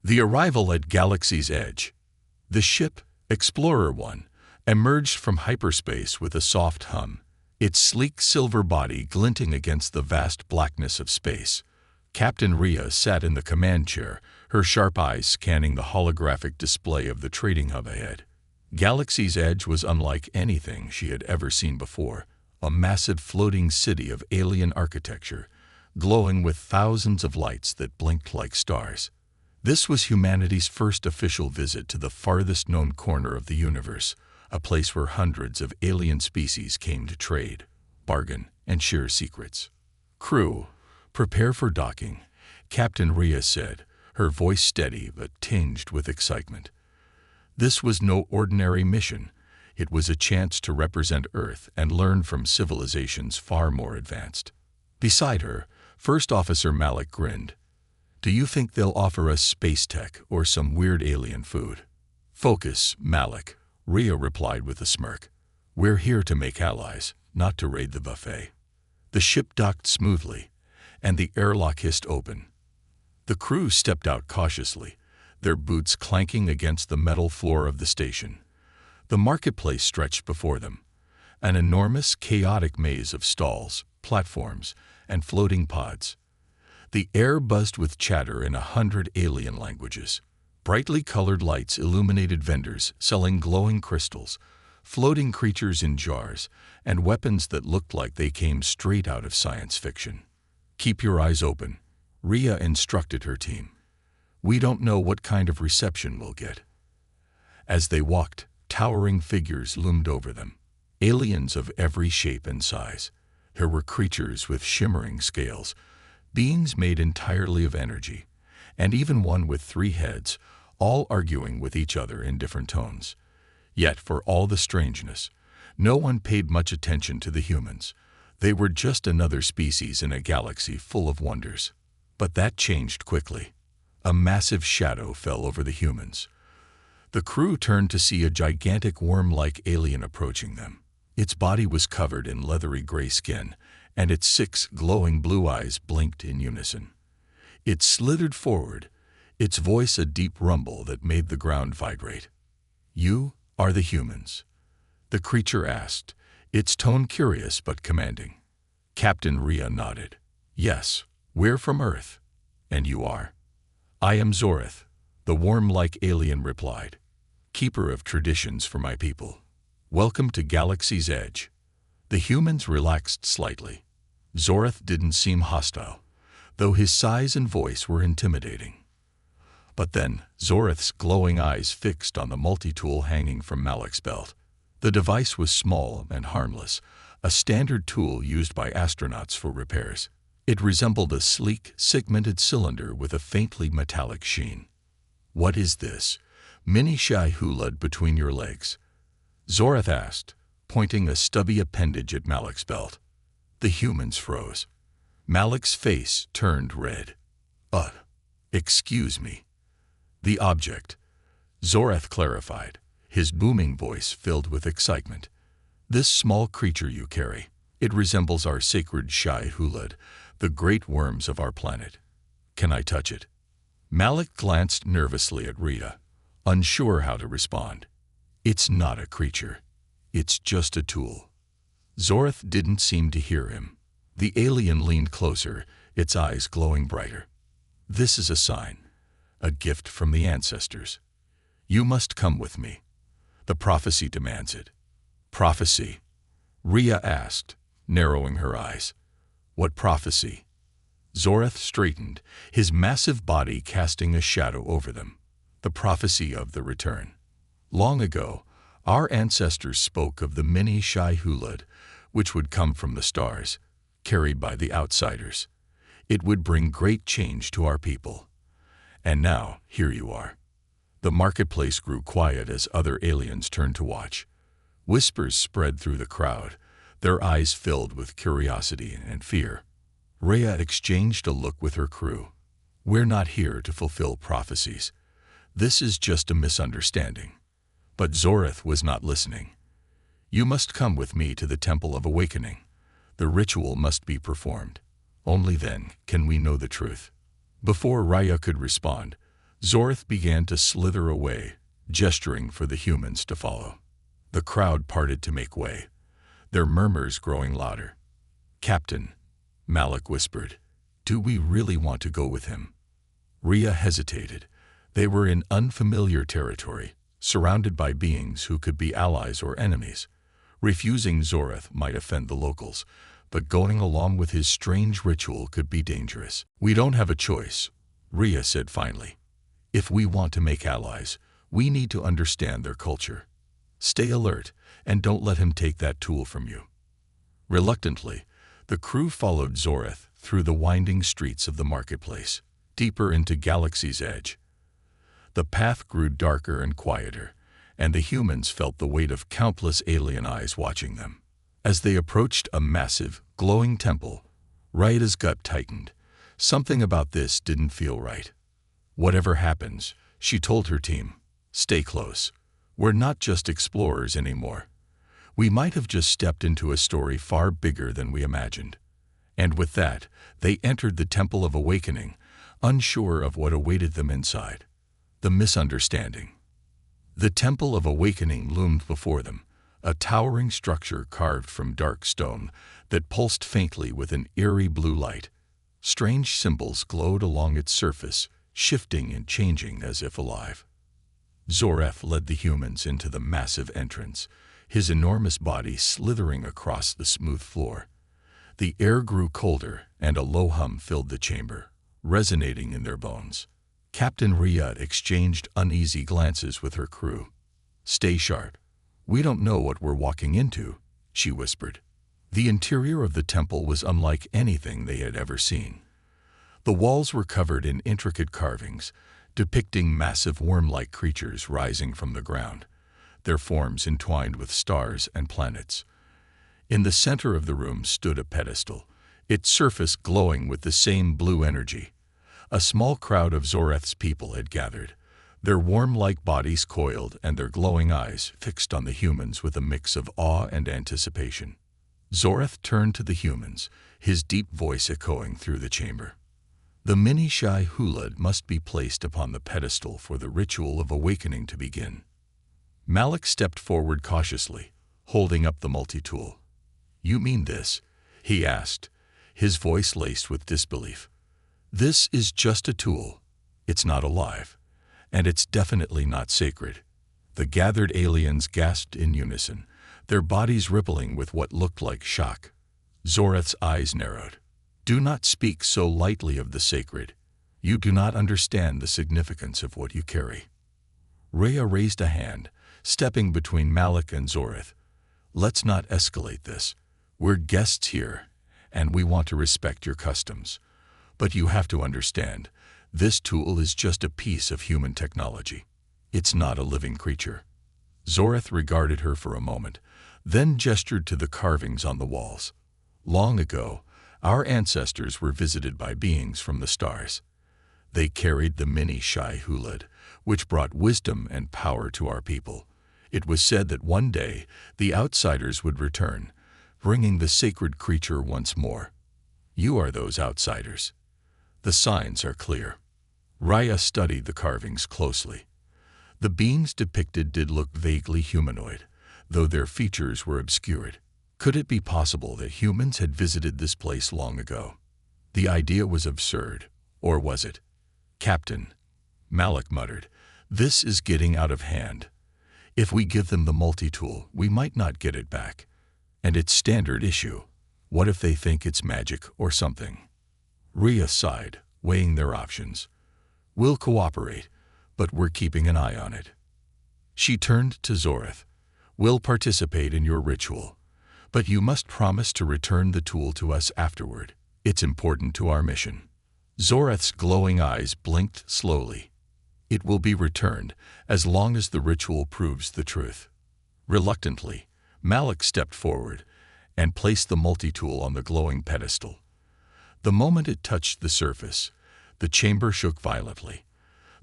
The arrival at Galaxy's Edge. The ship, Explorer 1, emerged from hyperspace with a soft hum, its sleek silver body glinting against the vast blackness of space. Captain Rhea sat in the command chair, her sharp eyes scanning the holographic display of the trading hub ahead. Galaxy's Edge was unlike anything she had ever seen before, a massive floating city of alien architecture, glowing with thousands of lights that blinked like stars. This was humanity's first official visit to the farthest known corner of the universe, a place where hundreds of alien species came to trade, bargain, and share secrets. "Crew, prepare for docking," Captain Rhea said, her voice steady but tinged with excitement. This was no ordinary mission. It was a chance to represent Earth and learn from civilizations far more advanced. Beside her, First Officer Malik grinned. "Do you think they'll offer us space tech or some weird alien food?" "Focus, Malik," Rhea replied with a smirk. "We're here to make allies, not to raid the buffet." The ship docked smoothly, and the airlock hissed open. The crew stepped out cautiously, their boots clanking against the metal floor of the station. The marketplace stretched before them, an enormous, chaotic maze of stalls, platforms, and floating pods. The air buzzed with chatter in 100 alien languages. Brightly colored lights illuminated vendors selling glowing crystals, floating creatures in jars, and weapons that looked like they came straight out of science fiction. "Keep your eyes open," Rhea instructed her team. "We don't know what kind of reception we'll get." As they walked, towering figures loomed over them, aliens of every shape and size. There were creatures with shimmering scales, beings made entirely of energy, and even one with 3 heads, all arguing with each other in different tones. Yet, for all the strangeness, no one paid much attention to the humans. They were just another species in a galaxy full of wonders. But that changed quickly. A massive shadow fell over the humans. The crew turned to see a gigantic worm-like alien approaching them. Its body was covered in leathery gray skin, and its 6 glowing blue eyes blinked in unison. It slithered forward, its voice a deep rumble that made the ground vibrate. "You are the humans?" the creature asked, its tone curious but commanding. Captain Rhea nodded. "Yes, we're from Earth. And you are?" "I am Zoreth," the worm-like alien replied, "keeper of traditions for my people. Welcome to Galaxy's Edge." The humans relaxed slightly. Zoreth didn't seem hostile, though his size and voice were intimidating. But then, Zoreth's glowing eyes fixed on the multi-tool hanging from Malik's belt. The device was small and harmless, a standard tool used by astronauts for repairs. It resembled a sleek, segmented cylinder with a faintly metallic sheen. "What is this, mini Shai Hulud between your legs?" Zoreth asked, pointing a stubby appendage at Malik's belt. The humans froze. Malik's face turned red. Excuse me." "The object," Zoreth clarified, his booming voice filled with excitement. "This small creature you carry, it resembles our sacred Shai Hulud, the great worms of our planet. Can I touch it?" Malik glanced nervously at Rhea, unsure how to respond. "It's not a creature. It's just a tool." Zoreth didn't seem to hear him. The alien leaned closer, its eyes glowing brighter. "This is a sign, a gift from the ancestors. You must come with me. The prophecy demands it." "Prophecy?" Rhea asked, narrowing her eyes. "What prophecy?" Zoreth straightened, his massive body casting a shadow over them. "The prophecy of the return. Long ago, our ancestors spoke of the mini Shai Hulud, which would come from the stars, carried by the outsiders. It would bring great change to our people. And now, here you are." The marketplace grew quiet as other aliens turned to watch. Whispers spread through the crowd, their eyes filled with curiosity and fear. Rhea exchanged a look with her crew. "We're not here to fulfill prophecies. This is just a misunderstanding." But Zoreth was not listening. "You must come with me to the Temple of Awakening. The ritual must be performed. Only then can we know the truth." Before Rhea could respond, Zoreth began to slither away, gesturing for the humans to follow. The crowd parted to make way, their murmurs growing louder. "Captain," Malik whispered, "do we really want to go with him?" Rhea hesitated. They were in unfamiliar territory, surrounded by beings who could be allies or enemies. Refusing Zoreth might offend the locals, but going along with his strange ritual could be dangerous. "We don't have a choice," Rhea said finally. "If we want to make allies, we need to understand their culture. Stay alert, and don't let him take that tool from you." Reluctantly, the crew followed Zoreth through the winding streets of the marketplace, deeper into Galaxy's Edge. The path grew darker and quieter, and the humans felt the weight of countless alien eyes watching them. As they approached a massive, glowing temple, Raida's gut tightened. Something about this didn't feel right. "Whatever happens," she told her team, "stay close. We're not just explorers anymore. We might have just stepped into a story far bigger than we imagined." And with that, they entered the Temple of Awakening, unsure of what awaited them inside. The Misunderstanding. The Temple of Awakening loomed before them, a towering structure carved from dark stone that pulsed faintly with an eerie blue light. Strange symbols glowed along its surface, shifting and changing as if alive. Zoreth led the humans into the massive entrance, his enormous body slithering across the smooth floor. The air grew colder, and a low hum filled the chamber, resonating in their bones. Captain Rhea exchanged uneasy glances with her crew. "Stay sharp. We don't know what we're walking into," she whispered. The interior of the temple was unlike anything they had ever seen. The walls were covered in intricate carvings, depicting massive worm-like creatures rising from the ground, their forms entwined with stars and planets. In the center of the room stood a pedestal, its surface glowing with the same blue energy. A small crowd of Zoreth's people had gathered, their worm-like bodies coiled and their glowing eyes fixed on the humans with a mix of awe and anticipation. Zoreth turned to the humans, his deep voice echoing through the chamber. "The mini Shai Hulud must be placed upon the pedestal for the ritual of awakening to begin." Malik stepped forward cautiously, holding up the multi-tool. "You mean this?" he asked, his voice laced with disbelief. "This is just a tool. It's not alive. And it's definitely not sacred." The gathered aliens gasped in unison, their bodies rippling with what looked like shock. Zoreth's eyes narrowed. "Do not speak so lightly of the sacred. You do not understand the significance of what you carry." Rhea raised a hand, stepping between Malik and Zoreth. "Let's not escalate this. We're guests here, and we want to respect your customs. But you have to understand, this tool is just a piece of human technology. It's not a living creature." Zoreth regarded her for a moment, then gestured to the carvings on the walls. "Long ago, our ancestors were visited by beings from the stars. They carried the mini Shai Hulud, which brought wisdom and power to our people. It was said that one day the outsiders would return, bringing the sacred creature once more. You are those outsiders. The signs are clear." Rhea studied the carvings closely. The beings depicted did look vaguely humanoid, though their features were obscured. Could it be possible that humans had visited this place long ago? The idea was absurd, or was it? "Captain," Malik muttered, "this is getting out of hand. If we give them the multi-tool, we might not get it back. And it's standard issue. What if they think it's magic or something?" Rhea sighed, weighing their options. "We'll cooperate, but we're keeping an eye on it." She turned to Zoreth. "We'll participate in your ritual, but you must promise to return the tool to us afterward. It's important to our mission." Zoreth's glowing eyes blinked slowly. "It will be returned as long as the ritual proves the truth." Reluctantly, Malik stepped forward and placed the multi-tool on the glowing pedestal. The moment it touched the surface, the chamber shook violently.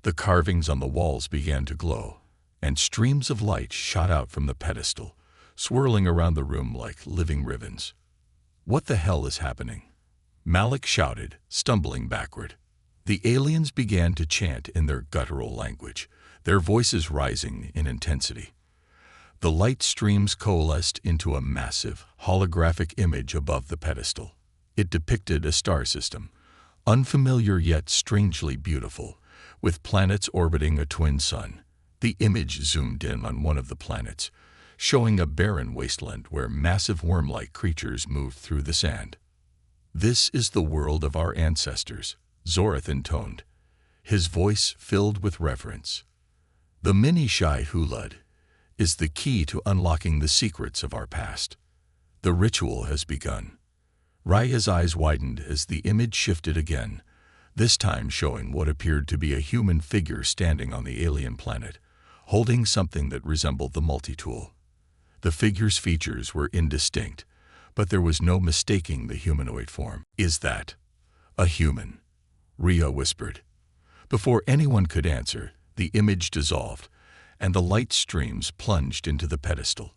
The carvings on the walls began to glow, and streams of light shot out from the pedestal, swirling around the room like living ribbons. "What the hell is happening?" Malik shouted, stumbling backward. The aliens began to chant in their guttural language, their voices rising in intensity. The light streams coalesced into a massive, holographic image above the pedestal. It depicted a star system, unfamiliar yet strangely beautiful, with planets orbiting a twin sun. The image zoomed in on one of the planets, showing a barren wasteland where massive worm-like creatures moved through the sand. "This is the world of our ancestors," Zorath intoned, his voice filled with reverence. "The mini Shai Hulud is the key to unlocking the secrets of our past. The ritual has begun." Raya's eyes widened as the image shifted again, this time showing what appeared to be a human figure standing on the alien planet, holding something that resembled the multi-tool. The figure's features were indistinct, but there was no mistaking the humanoid form. "Is that a human?" Rhea whispered. Before anyone could answer, the image dissolved, and the light streams plunged into the pedestal.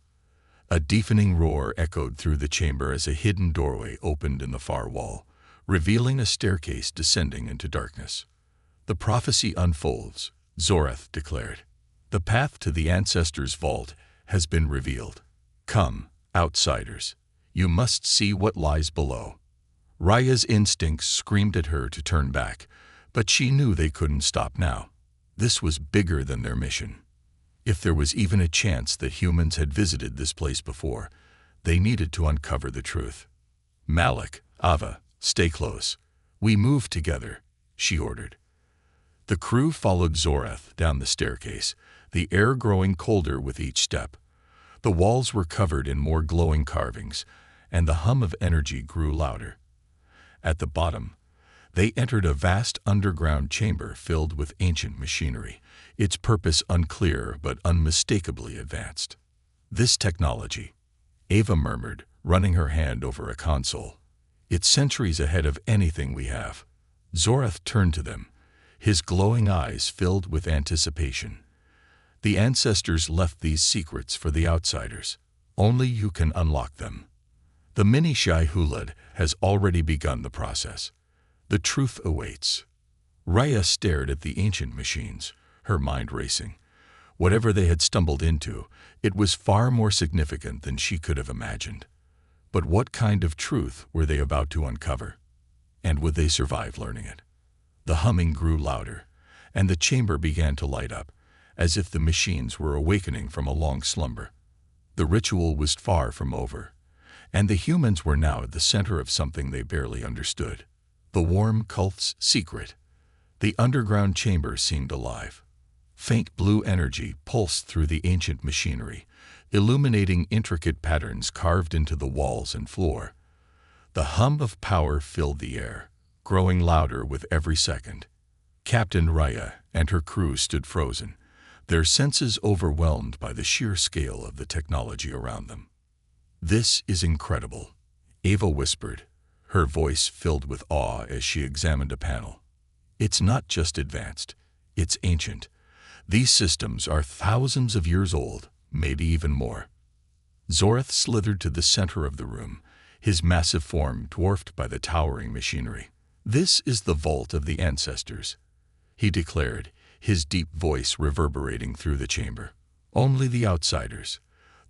A deafening roar echoed through the chamber as a hidden doorway opened in the far wall, revealing a staircase descending into darkness. "The prophecy unfolds," Zorath declared. "The path to the ancestors' vault has been revealed. Come, outsiders. You must see what lies below." Raya's instincts screamed at her to turn back, but she knew they couldn't stop now. This was bigger than their mission. If there was even a chance that humans had visited this place before, they needed to uncover the truth. "Malik, Ava, stay close. We move together," she ordered. The crew followed Zorath down the staircase, the air growing colder with each step. The walls were covered in more glowing carvings, and the hum of energy grew louder. At the bottom, they entered a vast underground chamber filled with ancient machinery, its purpose unclear but unmistakably advanced. "This technology," Ava murmured, running her hand over a console. "It's centuries ahead of anything we have." Zorath turned to them, his glowing eyes filled with anticipation. "The ancestors left these secrets for the outsiders. Only you can unlock them. The mini Shai Hulud has already begun the process. The truth awaits." Raya stared at the ancient machines, her mind racing. Whatever they had stumbled into, it was far more significant than she could have imagined. But what kind of truth were they about to uncover? And would they survive learning it? The humming grew louder, and the chamber began to light up, as if the machines were awakening from a long slumber. The ritual was far from over, and the humans were now at the center of something they barely understood. The warm cult's secret. The underground chamber seemed alive. Faint blue energy pulsed through the ancient machinery, illuminating intricate patterns carved into the walls and floor. The hum of power filled the air, growing louder with every second. Captain Raya and her crew stood frozen, their senses overwhelmed by the sheer scale of the technology around them. "This is incredible," Ava whispered, her voice filled with awe as she examined a panel. "It's not just advanced, it's ancient. These systems are thousands of years old, maybe even more." Zorath slithered to the center of the room, his massive form dwarfed by the towering machinery. "This is the vault of the ancestors," he declared, his deep voice reverberating through the chamber. "Only the outsiders,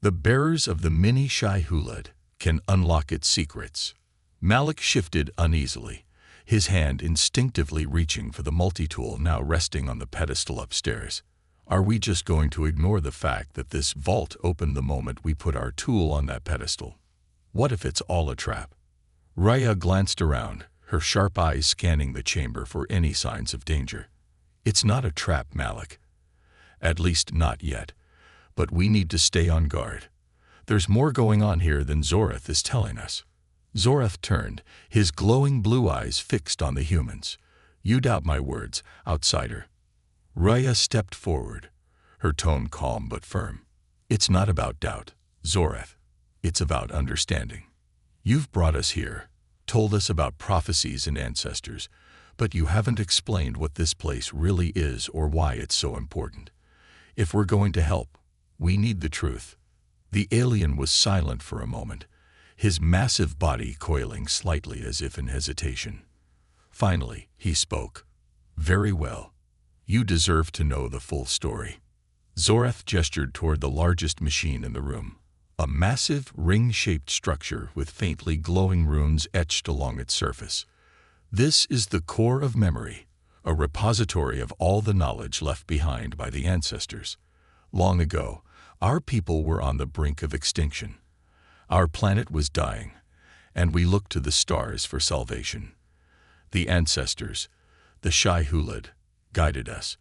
the bearers of the mini Shai Hulud, can unlock its secrets." Malik shifted uneasily, his hand instinctively reaching for the multi-tool now resting on the pedestal upstairs. "Are we just going to ignore the fact that this vault opened the moment we put our tool on that pedestal? What if it's all a trap?" Raya glanced around, her sharp eyes scanning the chamber for any signs of danger. "It's not a trap, Malik. At least not yet. But we need to stay on guard. There's more going on here than Zorath is telling us." Zorath turned, his glowing blue eyes fixed on the humans. "You doubt my words, outsider." Raya stepped forward, her tone calm but firm. "It's not about doubt, Zorath. It's about understanding. You've brought us here, told us about prophecies and ancestors, but you haven't explained what this place really is or why it's so important. If we're going to help, we need the truth." The alien was silent for a moment, his massive body coiling slightly as if in hesitation. Finally, he spoke. Very well. You deserve to know the full story. Zorath gestured toward the largest machine in the room, a massive ring-shaped structure with faintly glowing runes etched along its surface. This is the core of memory, a repository of all the knowledge left behind by the ancestors. Long ago, our people were on the brink of extinction. Our planet was dying, and we looked to the stars for salvation. The ancestors, the Shai Hulud, guided us.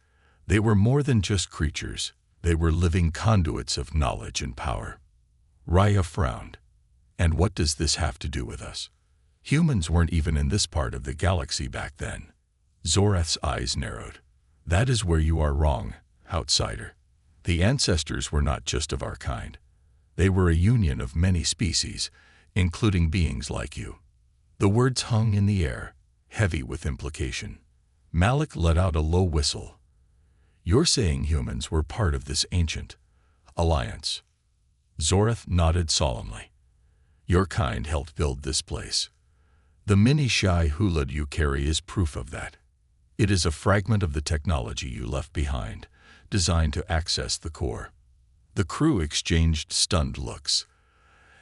They were more than just creatures. They were living conduits of knowledge and power. Raya frowned. And what does this have to do with us? Humans weren't even in this part of the galaxy back then. Zorath's eyes narrowed. That is where you are wrong, outsider. The ancestors were not just of our kind. They were a union of many species, including beings like you. The words hung in the air, heavy with implication. Malik let out a low whistle. You're saying humans were part of this ancient alliance. Zorath nodded solemnly. Your kind helped build this place. The mini Shai Hulud you carry is proof of that. It is a fragment of the technology you left behind, designed to access the core. The crew exchanged stunned looks.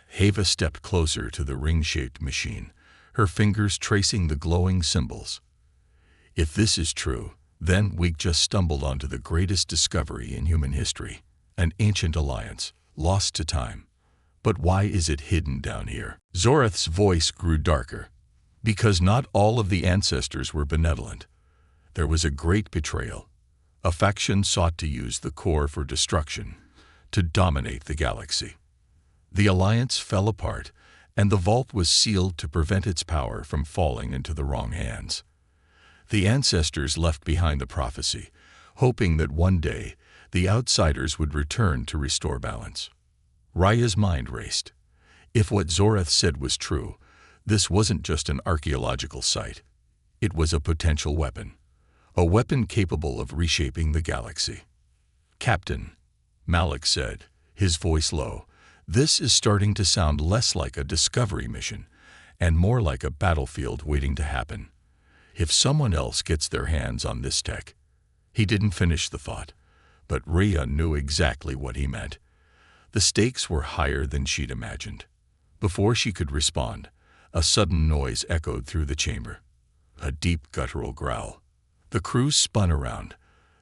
Heva stepped closer to the ring-shaped machine, her fingers tracing the glowing symbols. If this is true, then we just stumbled onto the greatest discovery in human history, an ancient alliance, lost to time. But why is it hidden down here? Zorath's voice grew darker. Because not all of the ancestors were benevolent. There was a great betrayal. A faction sought to use the core for destruction, to dominate the galaxy. The alliance fell apart, and the vault was sealed to prevent its power from falling into the wrong hands. The ancestors left behind the prophecy, hoping that one day the outsiders would return to restore balance. Raya's mind raced. If what Zorath said was true, this wasn't just an archaeological site. It was a potential weapon. A weapon capable of reshaping the galaxy. Captain, Malik said, his voice low, this is starting to sound less like a discovery mission and more like a battlefield waiting to happen. If someone else gets their hands on this tech. He didn't finish the thought, but Rhea knew exactly what he meant. The stakes were higher than she'd imagined. Before she could respond, a sudden noise echoed through the chamber. A deep guttural growl. The crew spun around,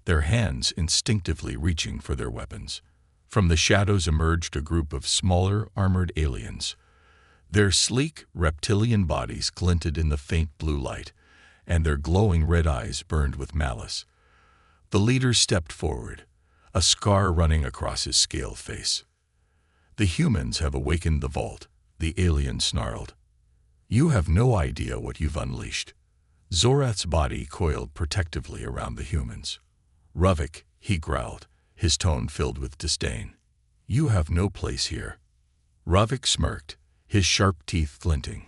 their hands instinctively reaching for their weapons. From the shadows emerged a group of smaller, armored aliens. Their sleek, reptilian bodies glinted in the faint blue light, and their glowing red eyes burned with malice. The leader stepped forward, a scar running across his scaled face. The humans have awakened the vault, the alien snarled. You have no idea what you've unleashed. Zorath's body coiled protectively around the humans. Ruvik, he growled, his tone filled with disdain. You have no place here. Ruvik smirked, his sharp teeth glinting.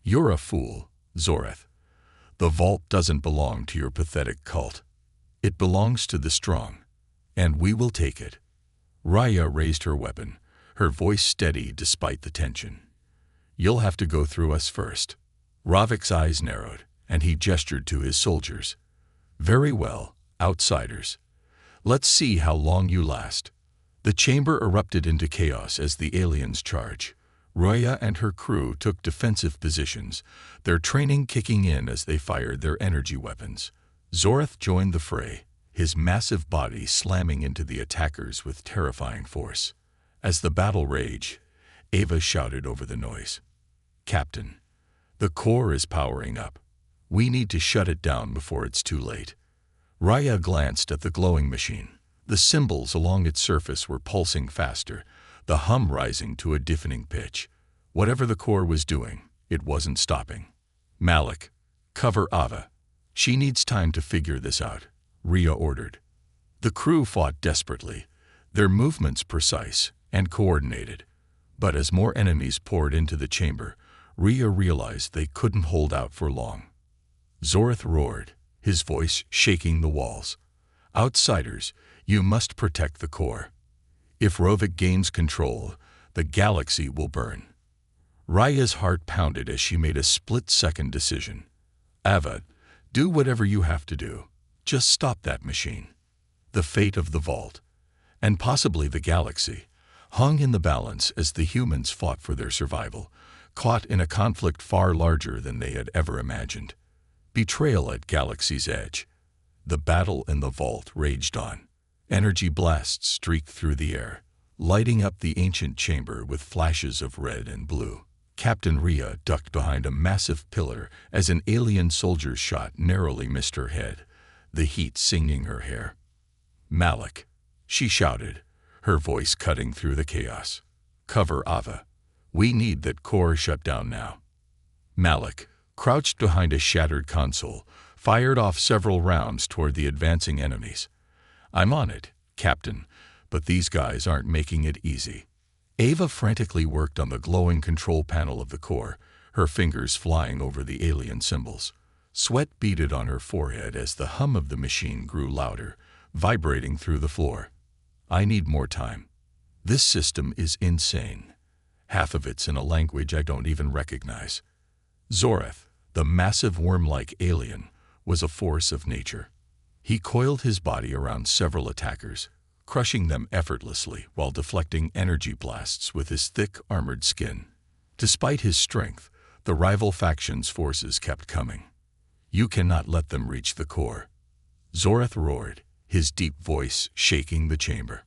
You're a fool, Zorath. The vault doesn't belong to your pathetic cult. It belongs to the strong, and we will take it. Raya raised her weapon, her voice steady despite the tension. You'll have to go through us first. Ruvik's eyes narrowed, and he gestured to his soldiers. Very well, outsiders. Let's see how long you last. The chamber erupted into chaos as the aliens charged. Raya and her crew took defensive positions, their training kicking in as they fired their energy weapons. Zorath joined the fray, his massive body slamming into the attackers with terrifying force. As the battle raged, Ava shouted over the noise. Captain, the core is powering up. We need to shut it down before it's too late. Raya glanced at the glowing machine. The symbols along its surface were pulsing faster, the hum rising to a deafening pitch. Whatever the core was doing, it wasn't stopping. Malik, cover Ava. She needs time to figure this out, Rhea ordered. The crew fought desperately, their movements precise and coordinated. But as more enemies poured into the chamber, Rhea realized they couldn't hold out for long. Zorath roared, his voice shaking the walls. Outsiders, you must protect the core. If Ruvik gains control, the galaxy will burn. Raya's heart pounded as she made a split-second decision. Ava, Do whatever you have to do. Just stop that machine. The fate of the vault, and possibly the galaxy, hung in the balance as the humans fought for their survival, caught in a conflict far larger than they had ever imagined. Betrayal at Galaxy's edge. The battle in the vault raged on. Energy blasts streaked through the air, lighting up the ancient chamber with flashes of red and blue. Captain Rhea ducked behind a massive pillar as an alien soldier's shot narrowly missed her head, the heat singing her hair. "Malik," she shouted, her voice cutting through the chaos. "Cover Ava. We need that core shut down now." Malik, crouched behind a shattered console, fired off several rounds toward the advancing enemies. "I'm on it, Captain, but these guys aren't making it easy." Ava frantically worked on the glowing control panel of the core, her fingers flying over the alien symbols. Sweat beaded on her forehead as the hum of the machine grew louder, vibrating through the floor. "I need more time. This system is insane. Half of it's in a language I don't even recognize." Zoreth, the massive worm-like alien, was a force of nature. He coiled his body around several attackers, crushing them effortlessly while deflecting energy blasts with his thick, armored skin. Despite his strength, the rival faction's forces kept coming. "You cannot let them reach the core." Zoreth roared, his deep voice shaking the chamber.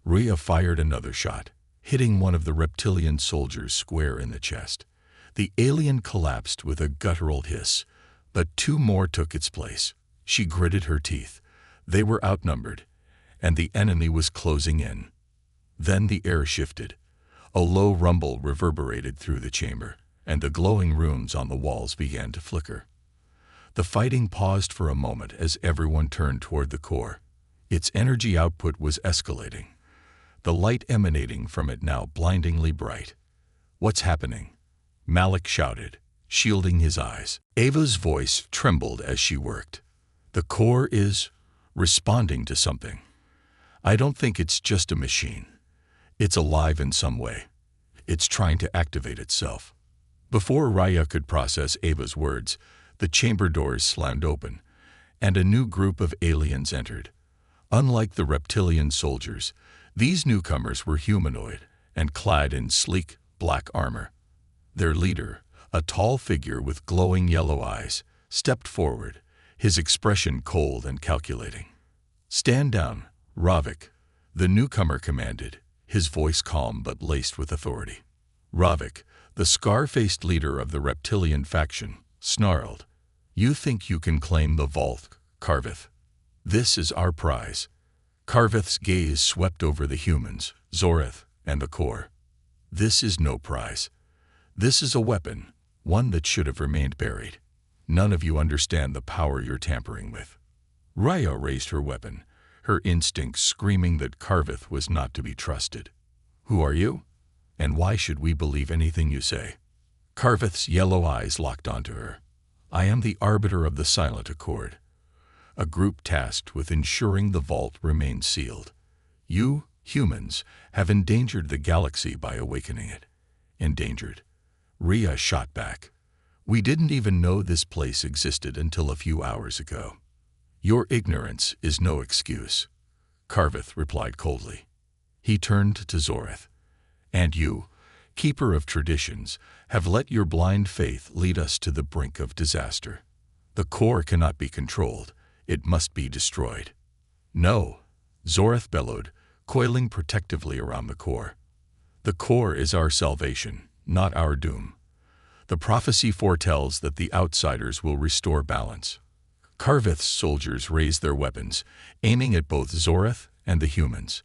Rhea fired another shot, hitting one of the reptilian soldiers square in the chest. The alien collapsed with a guttural hiss, but two more took its place. She gritted her teeth. They were outnumbered, and the enemy was closing in. Then the air shifted. A low rumble reverberated through the chamber, and the glowing runes on the walls began to flicker. The fighting paused for a moment as everyone turned toward the core. Its energy output was escalating, the light emanating from it now blindingly bright. "What's happening?" Malik shouted, shielding his eyes. Ava's voice trembled as she worked. "The core is responding to something. I don't think it's just a machine. It's alive in some way. It's trying to activate itself." Before Rhea could process Ava's words, the chamber doors slammed open, and a new group of aliens entered. Unlike the reptilian soldiers, these newcomers were humanoid and clad in sleek, black armor. Their leader, a tall figure with glowing yellow eyes, stepped forward, his expression cold and calculating. "Stand down, Ravik," the newcomer commanded, his voice calm but laced with authority. Ravik, the scar-faced leader of the reptilian faction, snarled, "You think you can claim the vault, Karvith? This is our prize." Karvith's gaze swept over the humans, Zoreth, and the core. "This is no prize. This is a weapon, one that should have remained buried. None of you understand the power you're tampering with." Rhea raised her weapon, her instincts screaming that Karvith was not to be trusted. "Who are you? And why should we believe anything you say?" Karvith's yellow eyes locked onto her. "I am the arbiter of the Silent Accord, a group tasked with ensuring the vault remains sealed. You, humans, have endangered the galaxy by awakening it." "Endangered?" Rhea shot back. "We didn't even know this place existed until a few hours ago." "Your ignorance is no excuse," Karvith replied coldly. He turned to Zoreth. "And you, keeper of traditions, have let your blind faith lead us to the brink of disaster. The core cannot be controlled. It must be destroyed." "No," Zoreth bellowed, coiling protectively around the core. "The core is our salvation, not our doom. The prophecy foretells that the outsiders will restore balance." Karvith's soldiers raised their weapons, aiming at both Zoreth and the humans.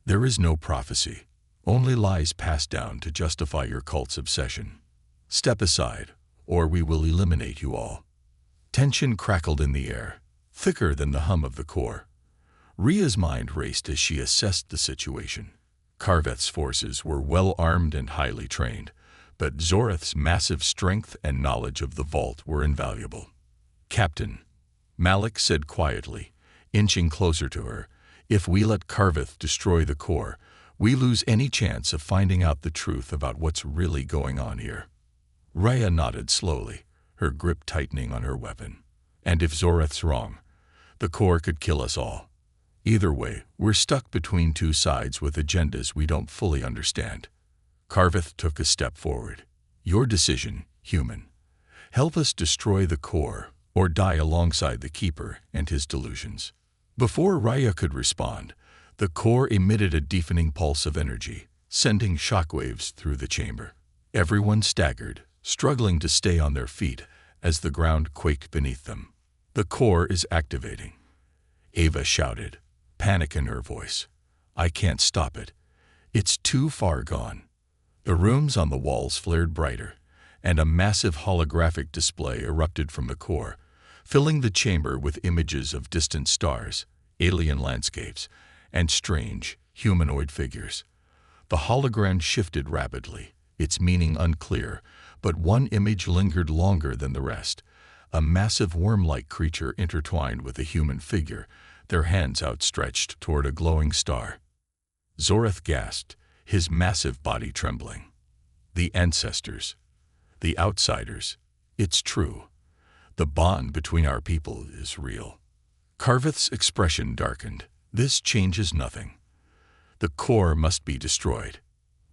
"There is no prophecy, only lies passed down to justify your cult's obsession. Step aside, or we will eliminate you all." Tension crackled in the air, thicker than the hum of the core. Rhea's mind raced as she assessed the situation. Karvith's forces were well-armed and highly trained, but Zoreth's massive strength and knowledge of the vault were invaluable. "Captain," Malik said quietly, inching closer to her, "if we let Karvith destroy the core, we lose any chance of finding out the truth about what's really going on here." Rhea nodded slowly, her grip tightening on her weapon. And if Zoreth's wrong, the core could kill us all. Either way, we're stuck between two sides with agendas we don't fully understand. Carveth took a step forward. Your decision, human. Help us destroy the core, or die alongside the Keeper and his delusions. Before Raya could respond, the core emitted a deafening pulse of energy, sending shockwaves through the chamber. Everyone staggered, struggling to stay on their feet as the ground quaked beneath them. The core is activating, Ava shouted, panic in her voice. I can't stop it. It's too far gone. The rooms on the walls flared brighter, and a massive holographic display erupted from the core, filling the chamber with images of distant stars, alien landscapes, and strange, humanoid figures. The hologram shifted rapidly, its meaning unclear, but one image lingered longer than the rest. A massive worm-like creature intertwined with a human figure, their hands outstretched toward a glowing star. Zoreth gasped, his massive body trembling. The ancestors. The outsiders. It's true. The bond between our people is real. Carveth's expression darkened. This changes nothing. The core must be destroyed.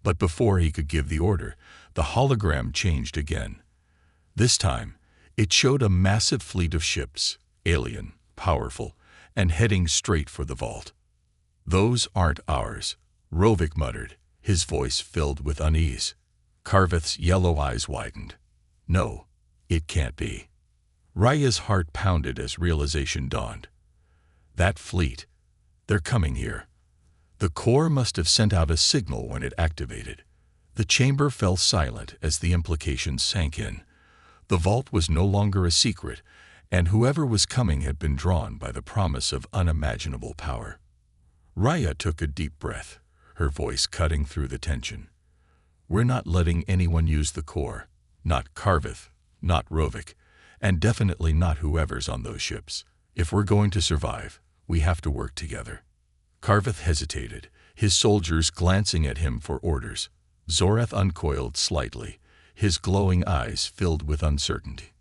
But before he could give the order, the hologram changed again. This time, it showed a massive fleet of ships, alien, powerful, and heading straight for the vault. Those aren't ours, Rovik muttered, his voice filled with unease. Carveth's yellow eyes widened. No, it can't be. Raya's heart pounded as realization dawned. That fleet, they're coming here. The core must have sent out a signal when it activated. The chamber fell silent as the implications sank in. The vault was no longer a secret, and whoever was coming had been drawn by the promise of unimaginable power. Raya took a deep breath, her voice cutting through the tension. We're not letting anyone use the core. Not Carveth, not Rovik, and definitely not whoever's on those ships. If we're going to survive, we have to work together. Carveth hesitated, his soldiers glancing at him for orders. Zoreth uncoiled slightly, his glowing eyes filled with uncertainty.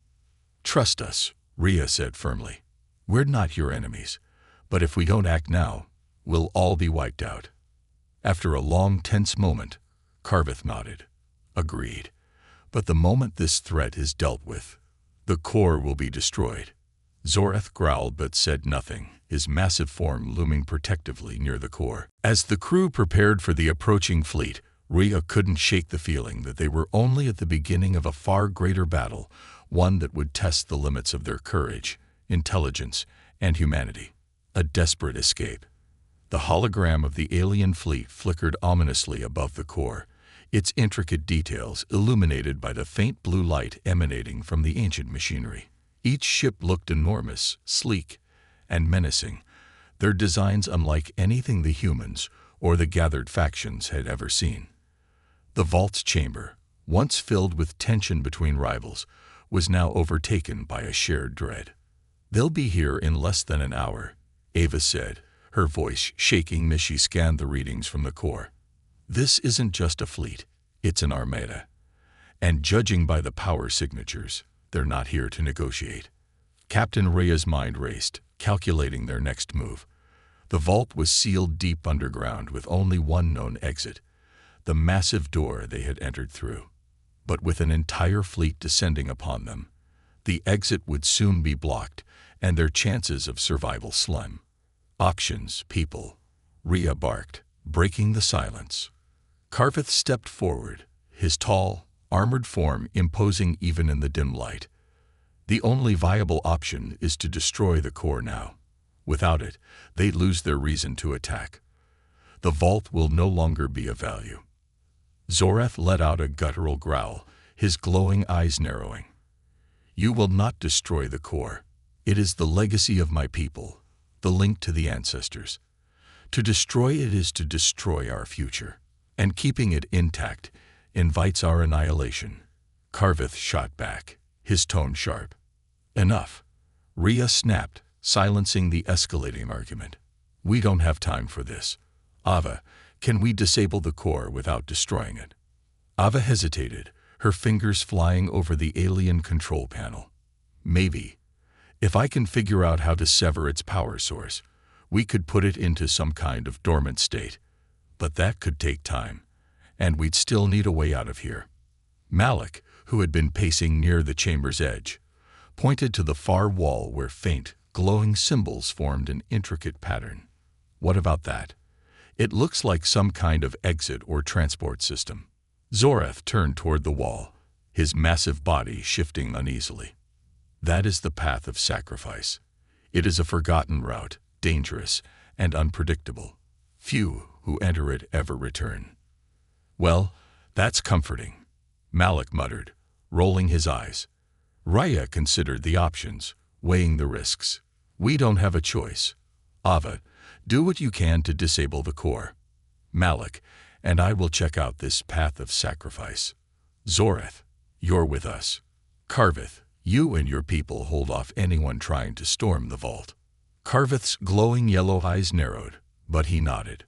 Trust us, Rhea said firmly. We're not your enemies, but if we don't act now, we'll all be wiped out. After a long, tense moment, Carveth nodded. Agreed. But the moment this threat is dealt with, the core will be destroyed. Zoreth growled but said nothing, his massive form looming protectively near the core. As the crew prepared for the approaching fleet, Rhea couldn't shake the feeling that they were only at the beginning of a far greater battle, one that would test the limits of their courage, intelligence, and humanity. A desperate escape. The hologram of the alien fleet flickered ominously above the core, its intricate details illuminated by the faint blue light emanating from the ancient machinery. Each ship looked enormous, sleek, and menacing, their designs unlike anything the humans or the gathered factions had ever seen. The vault's chamber, once filled with tension between rivals, was now overtaken by a shared dread. They'll be here in less than an hour, Ava said, her voice shaking as she scanned the readings from the core. This isn't just a fleet, it's an armada. And judging by the power signatures, they're not here to negotiate. Captain Rhea's mind raced, calculating their next move. The vault was sealed deep underground with only one known exit, the massive door they had entered through. But with an entire fleet descending upon them, the exit would soon be blocked and their chances of survival slim. Auctions, people, Rhea barked, breaking the silence. Carveth stepped forward, his tall, armored form imposing even in the dim light. The only viable option is to destroy the core now. Without it, they lose their reason to attack. The vault will no longer be of value. Zoreth let out a guttural growl, his glowing eyes narrowing. You will not destroy the core. It is the legacy of my people, the link to the ancestors. To destroy it is to destroy our future, and keeping it intact invites our annihilation. Carveth shot back, his tone sharp. Enough. Rhea snapped, silencing the escalating argument. We don't have time for this. Ava, can we disable the core without destroying it? Ava hesitated, her fingers flying over the alien control panel. Maybe. If I can figure out how to sever its power source, we could put it into some kind of dormant state. But that could take time, and we'd still need a way out of here. Malik, who had been pacing near the chamber's edge, pointed to the far wall where faint, glowing symbols formed an intricate pattern. What about that? It looks like some kind of exit or transport system. Zorath turned toward the wall, his massive body shifting uneasily. That is the path of sacrifice. It is a forgotten route, dangerous and unpredictable. Few who enter it ever return. Well, that's comforting, Malik muttered, rolling his eyes. Raya considered the options, weighing the risks. We don't have a choice. Ava, do what you can to disable the core. Malik, and I will check out this path of sacrifice. Zorath, you're with us. Karvith, you and your people hold off anyone trying to storm the vault. Karvith's glowing yellow eyes narrowed, but he nodded.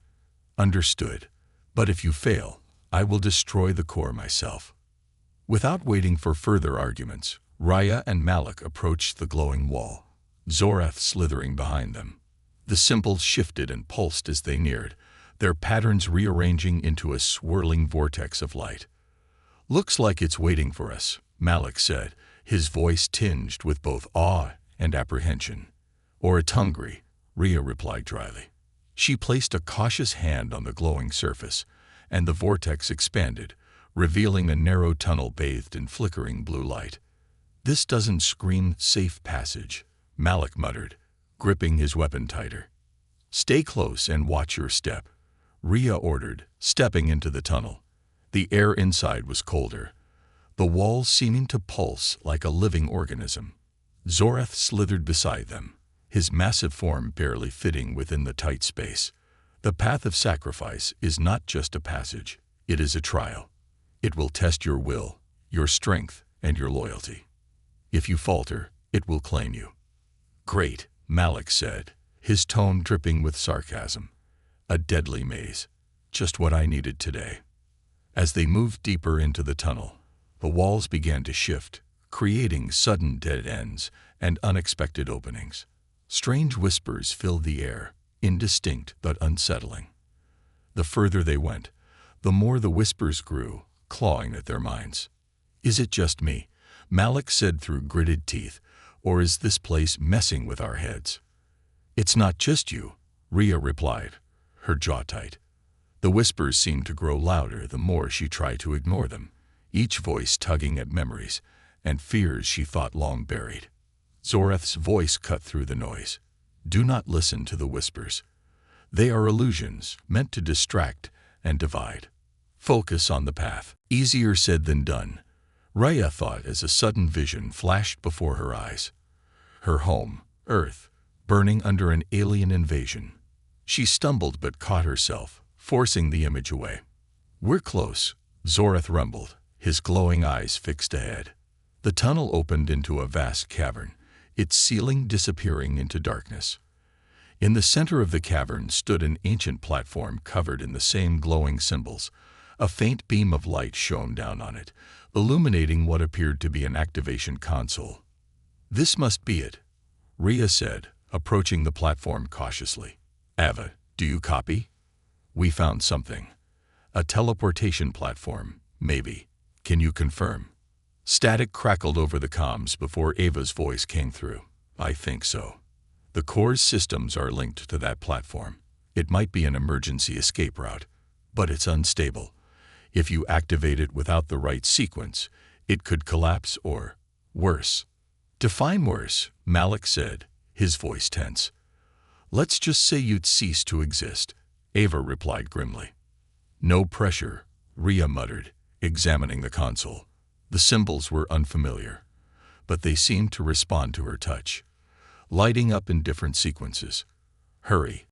Understood. But if you fail, I will destroy the core myself. Without waiting for further arguments, Raya and Malik approached the glowing wall, Zorath slithering behind them. The symbols shifted and pulsed as they neared, their patterns rearranging into a swirling vortex of light. Looks like it's waiting for us, Malik said, his voice tinged with both awe and apprehension. Or it's hungry, Rhea replied dryly. She placed a cautious hand on the glowing surface, and the vortex expanded, revealing a narrow tunnel bathed in flickering blue light. This doesn't scream safe passage, Malik muttered, gripping his weapon tighter. Stay close and watch your step, Rhea ordered, stepping into the tunnel. The air inside was colder, the walls seeming to pulse like a living organism. Zorath slithered beside them, his massive form barely fitting within the tight space. The path of sacrifice is not just a passage, it is a trial. It will test your will, your strength, and your loyalty. If you falter, it will claim you. Great, Malik said, his tone dripping with sarcasm. A deadly maze, just what I needed today. As they moved deeper into the tunnel, the walls began to shift, creating sudden dead ends and unexpected openings. Strange whispers filled the air, indistinct but unsettling. The further they went, the more the whispers grew, clawing at their minds. Is it just me? Malik said through gritted teeth, or is this place messing with our heads? It's not just you, Rhea replied, her jaw tight. The whispers seemed to grow louder the more she tried to ignore them, each voice tugging at memories and fears she thought long buried. Zorath's voice cut through the noise. Do not listen to the whispers. They are illusions meant to distract and divide. Focus on the path. Easier said than done, Raya thought as a sudden vision flashed before her eyes. Her home, Earth, burning under an alien invasion. She stumbled but caught herself, forcing the image away. We're close, Zorath rumbled, his glowing eyes fixed ahead. The tunnel opened into a vast cavern, its ceiling disappearing into darkness. In the center of the cavern stood an ancient platform covered in the same glowing symbols. A faint beam of light shone down on it, illuminating what appeared to be an activation console. This must be it, Rhea said, approaching the platform cautiously. Ava, do you copy? We found something. A teleportation platform, maybe. Can you confirm? Static crackled over the comms before Ava's voice came through. I think so. The core's systems are linked to that platform. It might be an emergency escape route, but it's unstable. If you activate it without the right sequence, it could collapse or, worse. Define worse, Malik said, his voice tense. Let's just say you'd cease to exist, Ava replied grimly. No pressure, Rhea muttered, examining the console. The symbols were unfamiliar, but they seemed to respond to her touch, lighting up in different sequences. Hurry,